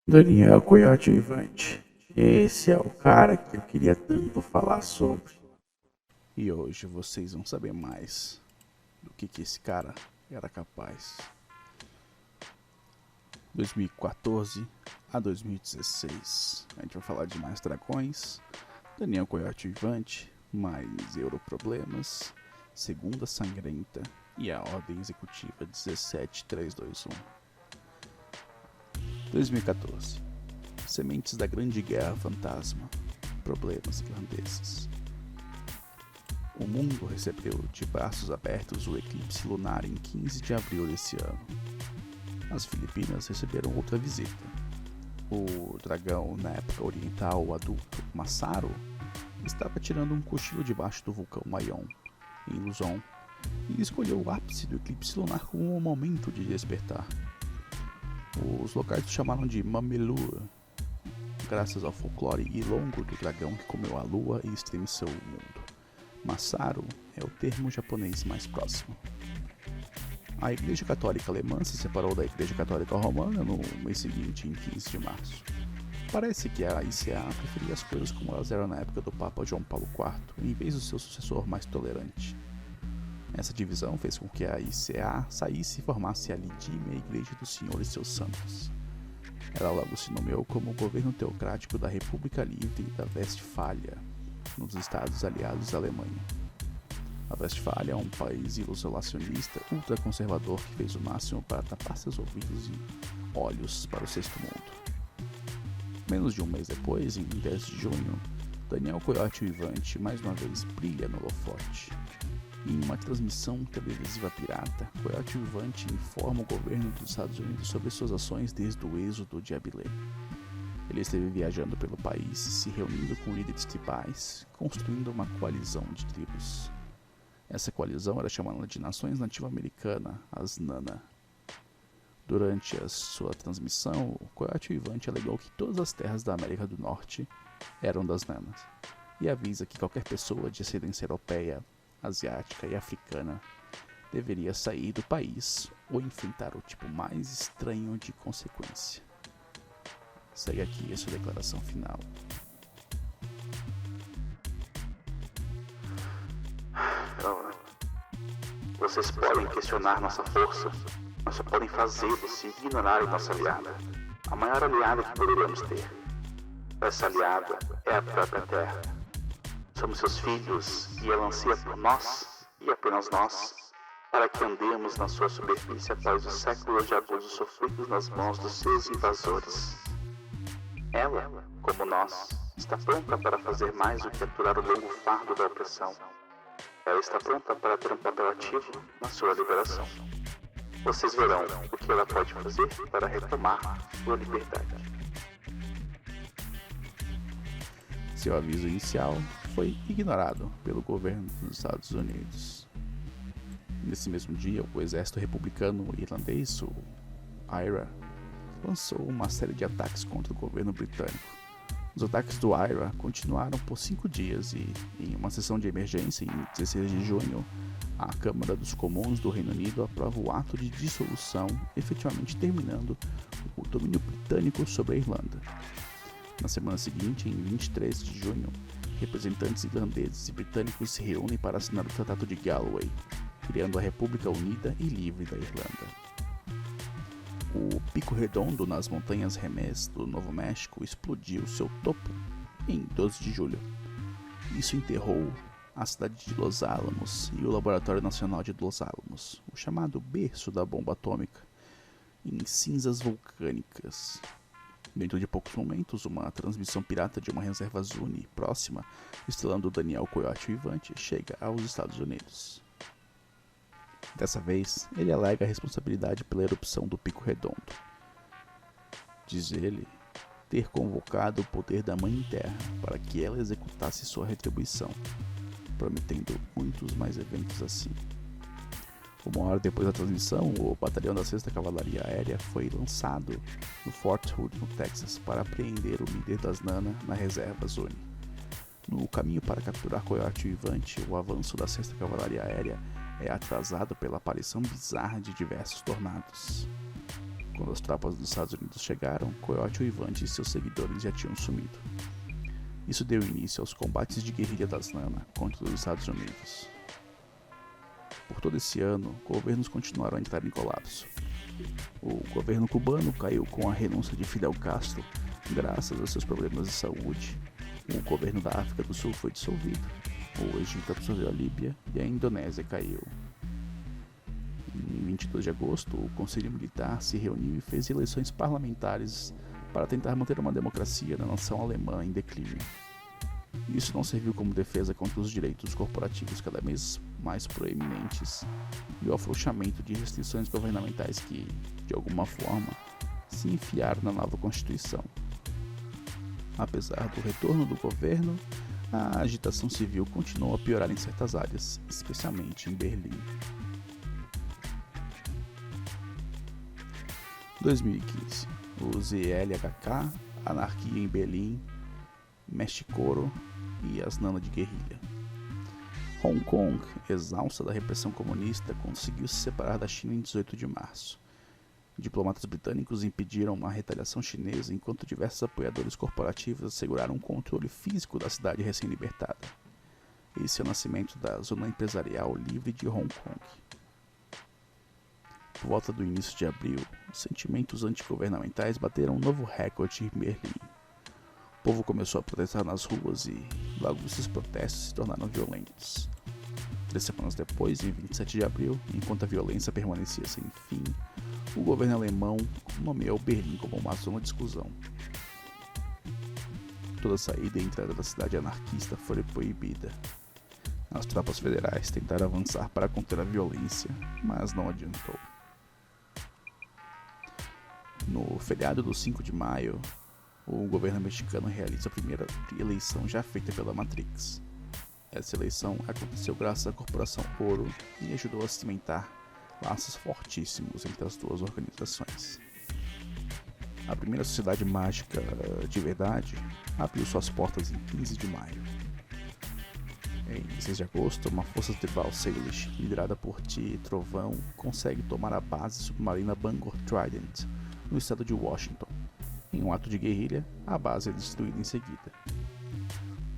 Daniel Coadjuvante. Esse é o cara que eu queria tanto falar sobre. E hoje vocês vão saber mais do que esse cara era capaz. 2014 a 2016. A gente vai falar de mais dragões, Daniel Coadjuvante, mais Europroblemas, Segunda Sangrenta e a Ordem Executiva 17321. 2014. Sementes da Grande Guerra Fantasma. Problemas irlandeses. O mundo recebeu de braços abertos o eclipse lunar em 15 de abril desse ano. As Filipinas receberam outra visita. O dragão, na época oriental adulto Masaru, estava tirando um cochilo debaixo do vulcão Mayon, em Luzon, e escolheu o ápice do eclipse lunar como um momento de despertar. Os locais o chamaram de Mamelua, graças ao folclore ilongo do dragão que comeu a lua e estremeceu o mundo. Masaru é o termo japonês mais próximo. A Igreja Católica Alemã se separou da Igreja Católica Romana no mês seguinte, em 15 de março. Parece que a ICA preferia as coisas como elas eram na época do Papa João Paulo IV, em vez do seu sucessor mais tolerante. Essa divisão fez com que a ICA saísse e formasse a Lidímia Igreja do Senhor e seus Santos. Ela logo se nomeou como o governo teocrático da República Livre da Westfália, nos Estados Aliados da Alemanha. A Westfália é um país isolacionista ultraconservador que fez o máximo para tapar seus ouvidos e olhos para o sexto mundo. Menos de um mês depois, em 10 de junho, Daniel Coadjuvante mais uma vez brilha no holofote. Em uma transmissão televisiva pirata, Coadjuvante informa o governo dos Estados Unidos sobre suas ações desde o êxodo de Abilene. Ele esteve viajando pelo país, se reunindo com líderes tribais, construindo uma coalizão de tribos. Essa coalizão era chamada de Nações Nativo-Americanas, as NANA. Durante a sua transmissão, o Coadjuvante alegou que todas as terras da América do Norte eram das NANAs, e avisa que qualquer pessoa de ascendência europeia, asiática e africana deveria sair do país ou enfrentar o tipo mais estranho de consequência. Segue aqui a sua declaração final. Vocês podem questionar nossa força, mas só podem fazê-lo se ignorarem nossa aliada, a maior aliada que poderíamos ter. Essa aliada é a própria Terra. Somos seus filhos e ela anseia por nós, e apenas nós, para que andemos na sua superfície após os séculos de abusos sofridos nas mãos dos seus invasores. Ela, como nós, está pronta para fazer mais do que aturar o longo fardo da opressão. Ela está pronta para ter um papel ativo na sua liberação. Vocês verão o que ela pode fazer para retomar sua liberdade. Seu aviso inicial foi ignorado pelo governo dos Estados Unidos. Nesse mesmo dia, o exército republicano irlandês, o IRA, lançou uma série de ataques contra o governo britânico. Os ataques do IRA continuaram por 5 dias e, em uma sessão de emergência em 16 de junho, a Câmara dos Comuns do Reino Unido aprova o ato de dissolução, efetivamente terminando o domínio britânico sobre a Irlanda. Na semana seguinte, em 23 de junho, representantes irlandeses e britânicos se reúnem para assinar o Tratado de Galway, criando a República Unida e Livre da Irlanda. O Pico Redondo nas montanhas Remés do Novo México explodiu seu topo em 12 de julho. Isso enterrou a cidade de Los Alamos e o Laboratório Nacional de Los Alamos, o chamado berço da bomba atômica, em cinzas vulcânicas. Dentro de poucos momentos, uma transmissão pirata de uma reserva Zuni próxima, estrelando Daniel Coadjuvante, chega aos Estados Unidos. Dessa vez, ele alega a responsabilidade pela erupção do Pico Redondo. Diz ele ter convocado o poder da Mãe Terra para que ela executasse sua retribuição, prometendo muitos mais eventos assim. Uma hora depois da transmissão, o batalhão da 6ª Cavalaria Aérea foi lançado no Fort Hood, no Texas, para apreender o líder das NANA na reserva Zuni. No caminho para capturar Coadjuvante, o avanço da 6ª Cavalaria Aérea é atrasado pela aparição bizarra de diversos tornados. Quando as tropas dos Estados Unidos chegaram, Coyote Uivante e seus seguidores já tinham sumido. Isso deu início aos combates de guerrilha das Nana contra os Estados Unidos. Por todo esse ano, governos continuaram a entrar em colapso. O governo cubano caiu com a renúncia de Fidel Castro, graças a seus problemas de saúde. O governo da África do Sul foi dissolvido. O Egito absorveu a Líbia e a Indonésia caiu. Em 22 de agosto, o Conselho Militar se reuniu e fez eleições parlamentares para tentar manter uma democracia na nação alemã em declínio. Isso não serviu como defesa contra os direitos corporativos cada vez mais proeminentes e o afrouxamento de restrições governamentais que, de alguma forma, se enfiaram na nova Constituição. Apesar do retorno do governo, a agitação civil continuou a piorar em certas áreas, especialmente em Berlim. 2015. O ZLHK, Anarquia em Berlim, Mexicoro e as Nana de guerrilha. Hong Kong, exausta da repressão comunista, conseguiu se separar da China em 18 de março. Diplomatas britânicos impediram a retaliação chinesa enquanto diversos apoiadores corporativos asseguraram um controle físico da cidade recém-libertada. Esse é o nascimento da Zona Empresarial Livre de Hong Kong. Por volta do início de abril, os sentimentos antigovernamentais bateram um novo recorde em Berlim. O povo começou a protestar nas ruas e logo esses protestos se tornaram violentos. 3 semanas depois, em 27 de abril, enquanto a violência permanecia sem fim, o governo alemão nomeou Berlim como uma zona de exclusão. Toda saída e entrada da cidade anarquista foi proibida. As tropas federais tentaram avançar para conter a violência, mas não adiantou. No feriado do 5 de maio, o governo mexicano realiza a primeira eleição já feita pela Matrix. Essa eleição aconteceu graças à Corporação Ouro e ajudou a cimentar laços fortíssimos entre as duas organizações. A primeira sociedade mágica de verdade abriu suas portas em 15 de maio. Em 6 de agosto, uma força tribal Salish, liderada por Ti Trovão, consegue tomar a base submarina Bangor Trident, no estado de Washington. Em um ato de guerrilha, a base é destruída em seguida.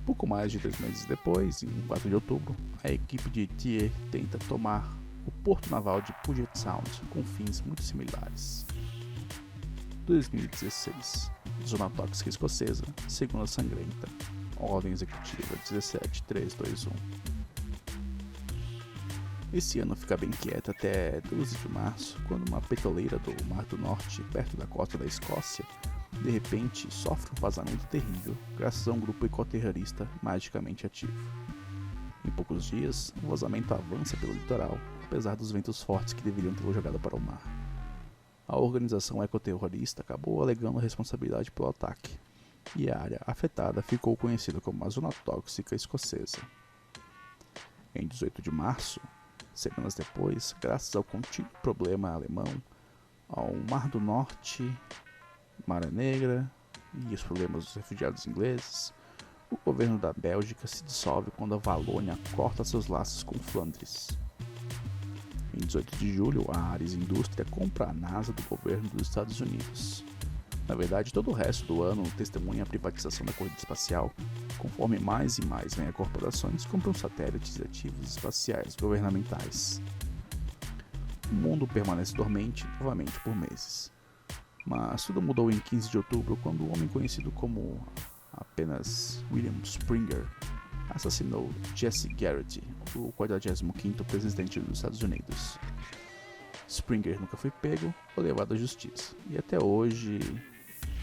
Pouco mais de 3 meses depois, em 4 de outubro, a equipe de Thier tenta tomar o porto naval de Puget Sound com fins muito similares. 2016. Zona Tóxica Escocesa, Segunda Sangrenta. Ordem Executiva 17321. Esse ano fica bem quieto até 12 de março, quando uma petroleira do Mar do Norte, perto da costa da Escócia, de repente sofre um vazamento terrível, graças a um grupo ecoterrorista magicamente ativo. Em poucos dias, o vazamento avança pelo litoral, apesar dos ventos fortes que deveriam tê-lo jogado para o mar. A organização ecoterrorista acabou alegando responsabilidade pelo ataque, e a área afetada ficou conhecida como a Zona Tóxica Escocesa. Em 18 de março, semanas depois, graças ao contínuo problema alemão, ao Mar do Norte, Maré Negra e os problemas dos refugiados ingleses, o governo da Bélgica se dissolve quando a Valônia corta seus laços com Flandres. Em 18 de julho, a Ares Indústria compra a NASA do governo dos Estados Unidos. Na verdade, todo o resto do ano testemunha a privatização da corrida espacial, conforme mais e mais megacorporações compram satélites e ativos espaciais governamentais. O mundo permanece dormente novamente por meses. Mas tudo mudou em 15 de outubro, quando o homem conhecido como apenas William Springer assassinou Jesse Garrett, o 45º presidente dos Estados Unidos. Springer nunca foi pego ou levado à justiça, e até hoje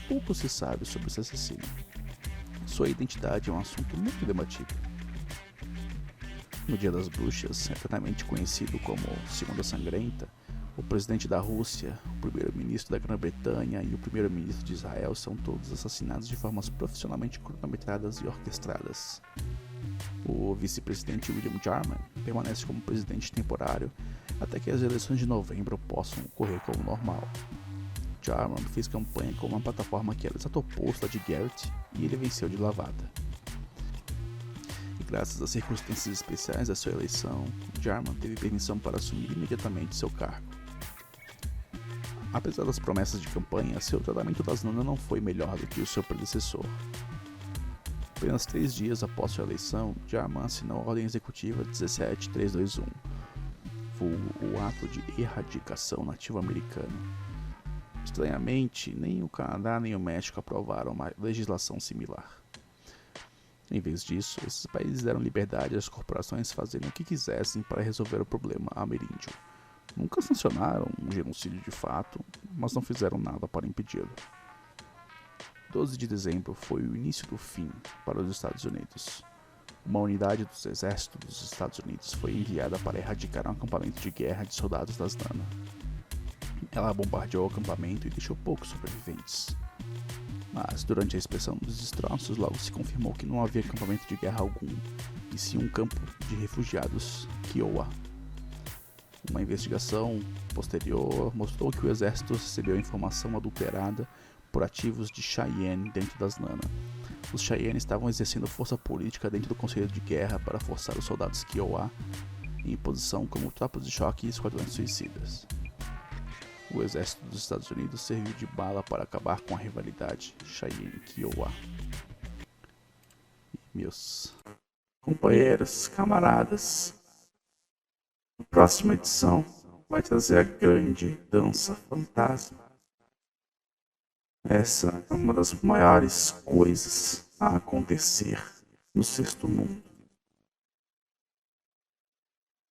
pouco se sabe sobre esse assassino. Sua identidade é um assunto muito debatível. No Dia das Bruxas, eternamente conhecido como Segunda Sangrenta, o presidente da Rússia, o primeiro-ministro da Grã-Bretanha e o primeiro-ministro de Israel são todos assassinados de formas profissionalmente cronometradas e orquestradas. O vice-presidente William Jarman permanece como presidente temporário até que as eleições de novembro possam ocorrer como normal. Jarman fez campanha com uma plataforma que era exato oposto à de Garrett e ele venceu de lavada. E graças às circunstâncias especiais da sua eleição, Jarman teve permissão para assumir imediatamente seu cargo. Apesar das promessas de campanha, seu tratamento das Nana não foi melhor do que o seu predecessor. Apenas 3 dias após sua eleição, Jarman assinou a Ordem Executiva 17321, o ato de erradicação nativo americano. Estranhamente, nem o Canadá nem o México aprovaram uma legislação similar. Em vez disso, esses países deram liberdade às corporações fazerem o que quisessem para resolver o problema ameríndio. Nunca sancionaram um genocídio de fato, mas não fizeram nada para impedi-lo. 12 de dezembro foi o início do fim para os Estados Unidos. Uma unidade do exército dos Estados Unidos foi enviada para erradicar um acampamento de guerra de soldados das Nana. Ela bombardeou o acampamento e deixou poucos sobreviventes. Mas, durante a inspeção dos destroços, logo se confirmou que não havia acampamento de guerra algum, e sim um campo de refugiados, Kiowa. Uma investigação posterior mostrou que o exército recebeu informação adulterada por ativos de Cheyenne dentro das Nana. Os Cheyenne estavam exercendo força política dentro do Conselho de Guerra para forçar os soldados Kiowa em posição como tropas de choque e esquadrões suicidas. O exército dos Estados Unidos serviu de bala para acabar com a rivalidade Cheyenne-Kiowa. Meus companheiros, camaradas, a próxima edição vai trazer a grande dança fantasma. Essa é uma das maiores coisas a acontecer no Sexto Mundo.